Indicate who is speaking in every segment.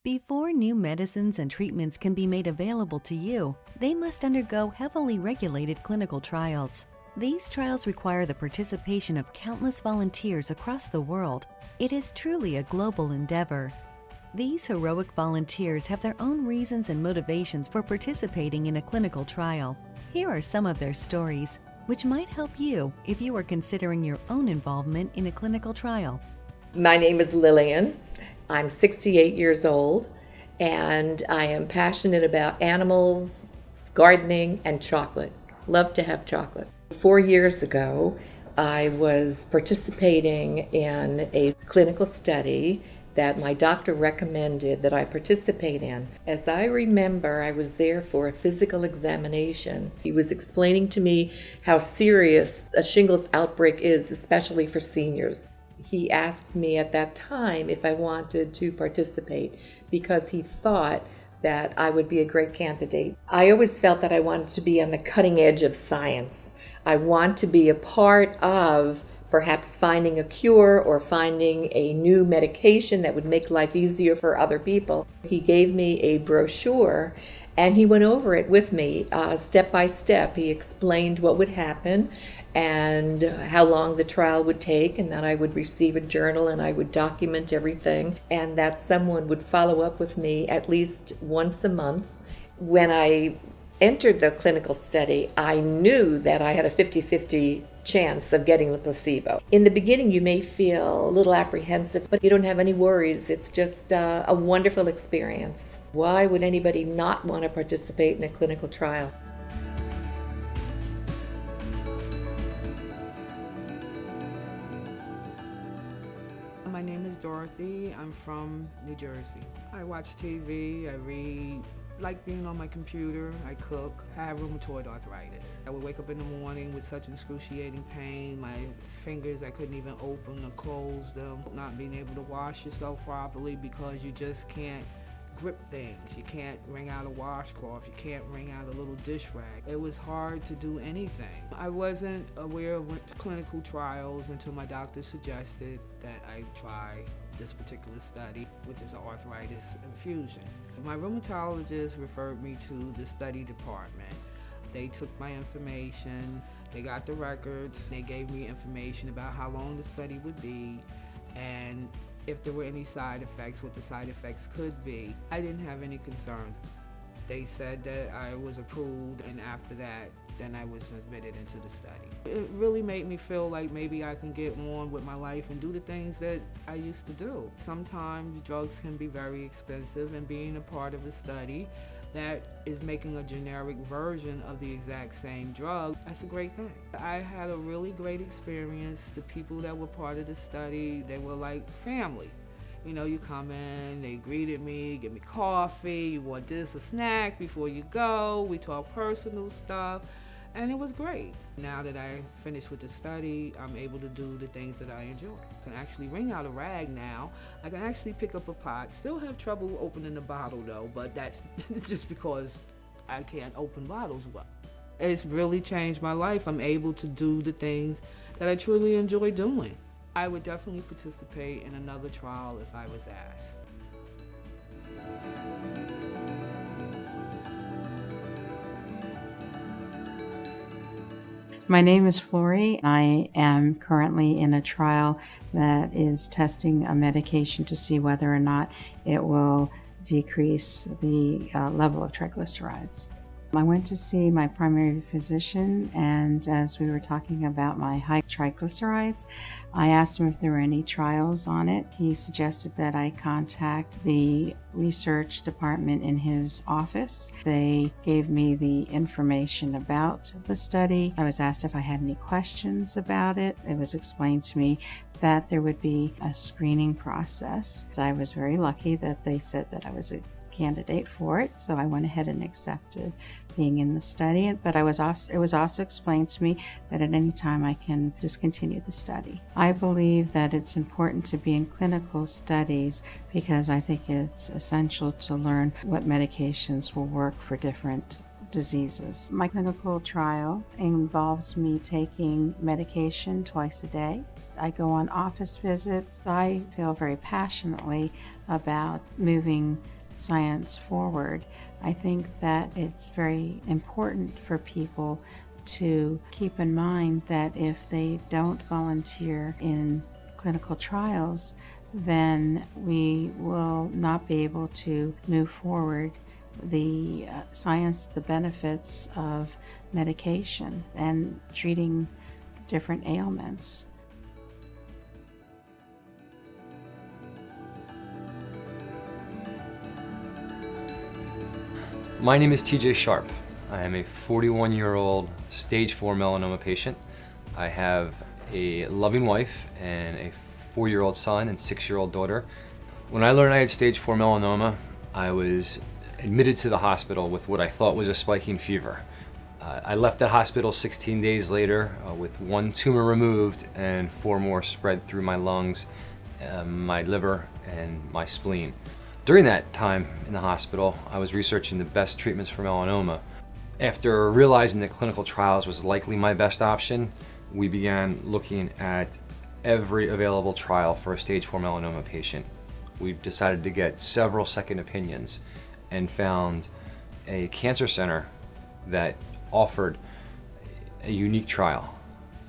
Speaker 1: Before new medicines and treatments can be made available to you, they must undergo heavily regulated clinical trials. These trials require the participation of countless volunteers across the world. It is truly a global endeavor. These heroic volunteers have their own reasons and motivations for participating in a clinical trial. Here are some of their stories, which might help you if you are considering your own involvement in a clinical trial.
Speaker 2: My name is Lillian. I'm 68 years old, and I am passionate about animals, gardening, and chocolate. Love to have chocolate. 4 years ago, I was participating in a clinical study that my doctor recommended that I participate in. As I remember, I was there for a physical examination. He was explaining to me how serious a shingles outbreak is, especially for seniors. He asked me at that time if I wanted to participate because he thought that I would be a great candidate. I always felt that I wanted to be on the cutting edge of science. I want to be a part of perhaps finding a cure or finding a new medication that would make life easier for other people. He gave me a brochure and he went over it with me step by step. He explained what would happen and how long the trial would take, and that I would receive a journal and I would document everything, and that someone would follow up with me at least once a month. When I entered the clinical study, I knew that I had a 50-50 chance of getting the placebo. In the beginning, you may feel a little apprehensive, but you don't have any worries. It's just a wonderful experience. Why would anybody not want to participate in a clinical trial?
Speaker 3: My name is Dorothy. I'm from New Jersey. I watch TV, I read, like being on my computer, I cook. I have rheumatoid arthritis. I would wake up in the morning with such excruciating pain. My fingers, I couldn't even open or close them. Not being able to wash yourself properly because you just can't grip things. You can't wring out a washcloth. You can't wring out a little dish rag. It was hard to do anything. I wasn't aware of clinical trials until my doctor suggested that I try this particular study, which is an arthritis infusion. My rheumatologist referred me to the study department. They took my information, they got the records, they gave me information about how long the study would be and if there were any side effects, what the side effects could be. I didn't have any concerns. They said that I was approved, and after that, then I was admitted into the study. It really made me feel like maybe I can get on with my life and do the things that I used to do. Sometimes drugs can be very expensive, and being a part of a study that is making a generic version of the exact same drug, that's a great thing. I had a really great experience. The people that were part of the study, they were like family. You know, you come in, they greeted me, give me coffee, you want this, a snack before you go, we talk personal stuff, and it was great. Now that I finished with the study, I'm able to do the things that I enjoy. I can actually wring out a rag now. I can actually pick up a pot. Still have trouble opening the bottle though, but that's just because I can't open bottles well. It's really changed my life. I'm able to do the things that I truly enjoy doing. I would definitely participate in another trial if I was asked.
Speaker 4: My name is Flory. I am currently in a trial that is testing a medication to see whether or not it will decrease the level of triglycerides. I went to see my primary physician, and as we were talking about my high triglycerides, I asked him if there were any trials on it. He suggested that I contact the research department in his office. They gave me the information about the study. I was asked if I had any questions about it. It was explained to me that there would be a screening process. I was very lucky that they said that I was a candidate for it, so I went ahead and accepted being in the study. But it was also explained to me that at any time I can discontinue the study. I believe that it's important to be in clinical studies because I think it's essential to learn what medications will work for different diseases. My clinical trial involves me taking medication twice a day. I go on office visits. I feel very passionately about moving science forward. I think that it's very important for people to keep in mind that if they don't volunteer in clinical trials, then we will not be able to move forward the science, the benefits of medication and treating different ailments.
Speaker 5: My name is TJ Sharp. I am a 41-year-old stage 4 melanoma patient. I have a loving wife and a 4-year-old son and 6-year-old daughter. When I learned I had stage 4 melanoma, I was admitted to the hospital with what I thought was a spiking fever. I left that hospital 16 days later with 1 tumor removed and 4 more spread through my lungs, my liver, and my spleen. During that time in the hospital, I was researching the best treatments for melanoma. After realizing that clinical trials was likely my best option, we began looking at every available trial for a stage 4 melanoma patient. We decided to get several second opinions and found a cancer center that offered a unique trial,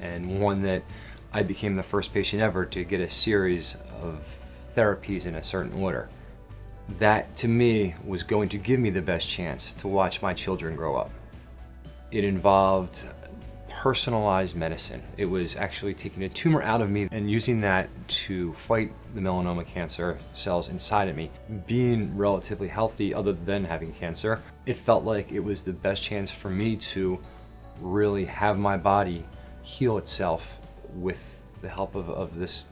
Speaker 5: and one that I became the first patient ever to get a series of therapies in a certain order. That, to me, was going to give me the best chance to watch my children grow up. It involved personalized medicine. It was actually taking a tumor out of me and using that to fight the melanoma cancer cells inside of me. Being relatively healthy other than having cancer, it felt like it was the best chance for me to really have my body heal itself with the help of this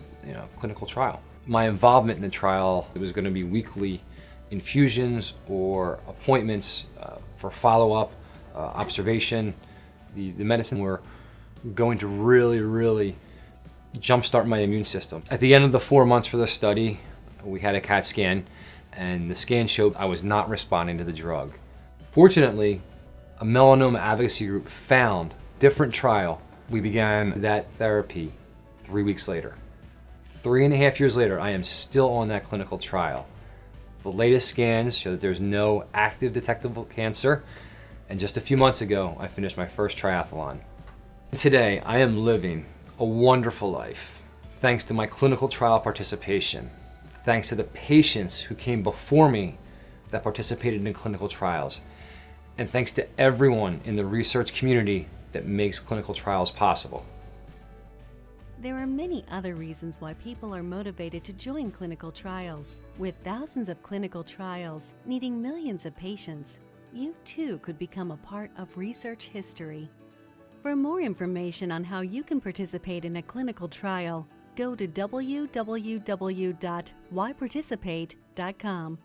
Speaker 5: clinical trial. My involvement in the trial, it was going to be weekly infusions or appointments for follow-up, observation. The medicine were going to really jumpstart my immune system. At the end of the 4 months for the study, we had a CAT scan, and the scan showed I was not responding to the drug. Fortunately, a melanoma advocacy group found a different trial. We began that therapy 3 weeks later. 3.5 years later, I am still on that clinical trial. The latest scans show that there's no active detectable cancer, and just a few months ago, I finished my first triathlon. Today, I am living a wonderful life, thanks to my clinical trial participation, thanks to the patients who came before me that participated in clinical trials, and thanks to everyone in the research community that makes clinical trials possible.
Speaker 1: There are many other reasons why people are motivated to join clinical trials. With thousands of clinical trials needing millions of patients, you too could become a part of research history. For more information on how you can participate in a clinical trial, go to www.whyparticipate.com.